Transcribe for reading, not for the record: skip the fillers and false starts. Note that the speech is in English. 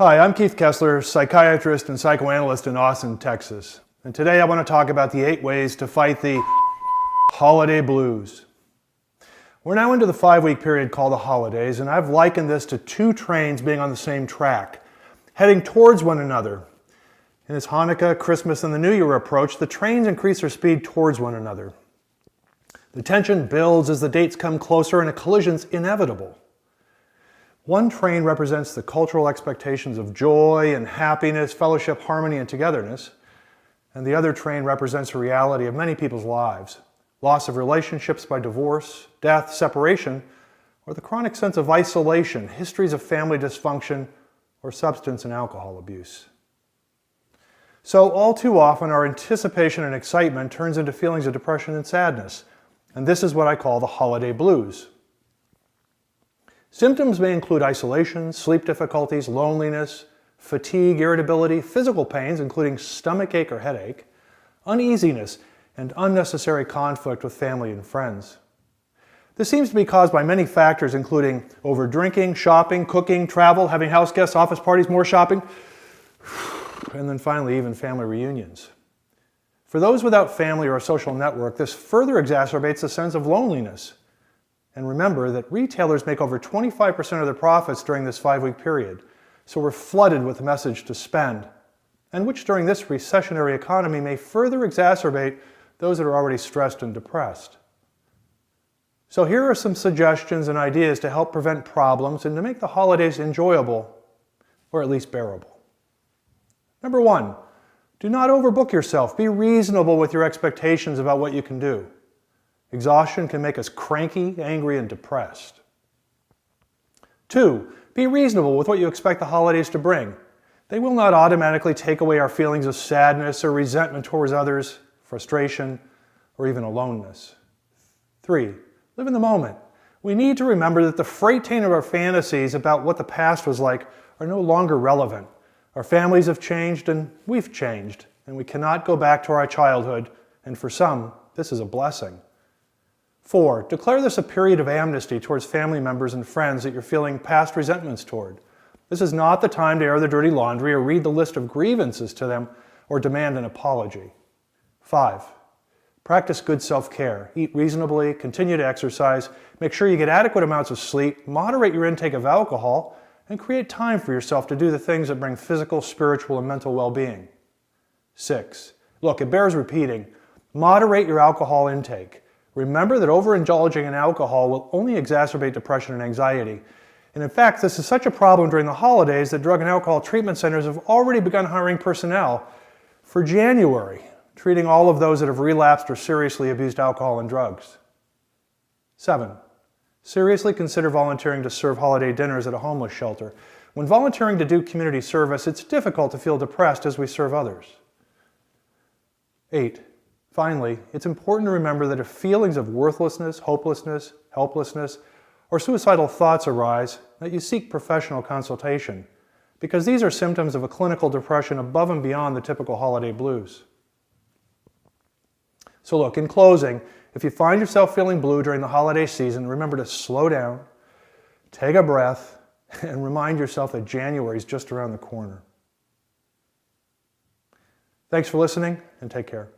Hi, I'm Keith Kesler, psychiatrist and psychoanalyst in Austin, Texas. And today I want to talk about the 8 ways to fight the holiday blues. We're now into the 5-week period called the holidays, and I've likened this to 2 trains being on the same track, heading towards one another. And as Hanukkah, Christmas, and the New Year approach, the trains increase their speed towards one another. The tension builds as the dates come closer and a collision's inevitable. One train represents the cultural expectations of joy and happiness, fellowship, harmony, and togetherness, and the other train represents the reality of many people's lives: loss of relationships by divorce, death, separation, or the chronic sense of isolation, histories of family dysfunction, or substance and alcohol abuse. So all too often our anticipation and excitement turns into feelings of depression and sadness, and this is what I call the holiday blues. Symptoms may include isolation, sleep difficulties, loneliness, fatigue, irritability, physical pains, including stomach ache or headache, uneasiness, and unnecessary conflict with family and friends. This seems to be caused by many factors, including over-drinking, shopping, cooking, travel, having house guests, office parties, more shopping, and then finally even family reunions. For those without family or a social network, this further exacerbates the sense of loneliness. And remember that retailers make over 25% of their profits during this 5-week period, so we're flooded with the message to spend, and which during this recessionary economy may further exacerbate those that are already stressed and depressed. So here are some suggestions and ideas to help prevent problems and to make the holidays enjoyable, or at least bearable. Number 1, do not overbook yourself. Be reasonable with your expectations about what you can do. Exhaustion can make us cranky, angry, and depressed. 2, be reasonable with what you expect the holidays to bring. They will not automatically take away our feelings of sadness or resentment towards others, frustration, or even aloneness. 3, live in the moment. We need to remember that the freight train of our fantasies about what the past was like are no longer relevant. Our families have changed and we've changed, and we cannot go back to our childhood, and for some, this is a blessing. 4, declare this a period of amnesty towards family members and friends that you're feeling past resentments toward. This is not the time to air the dirty laundry or read the list of grievances to them or demand an apology. 5, practice good self-care. Eat reasonably, continue to exercise, make sure you get adequate amounts of sleep, moderate your intake of alcohol, and create time for yourself to do the things that bring physical, spiritual, and mental well-being. 6, look, it bears repeating, moderate your alcohol intake. Remember that overindulging in alcohol will only exacerbate depression and anxiety. And in fact, this is such a problem during the holidays that drug and alcohol treatment centers have already begun hiring personnel for January, treating all of those that have relapsed or seriously abused alcohol and drugs. 7, seriously consider volunteering to serve holiday dinners at a homeless shelter. When volunteering to do community service, it's difficult to feel depressed as we serve others. 8, finally, it's important to remember that if feelings of worthlessness, hopelessness, helplessness, or suicidal thoughts arise, that you seek professional consultation, because these are symptoms of a clinical depression above and beyond the typical holiday blues. So look, in closing, if you find yourself feeling blue during the holiday season, remember to slow down, take a breath, and remind yourself that January is just around the corner. Thanks for listening, and take care.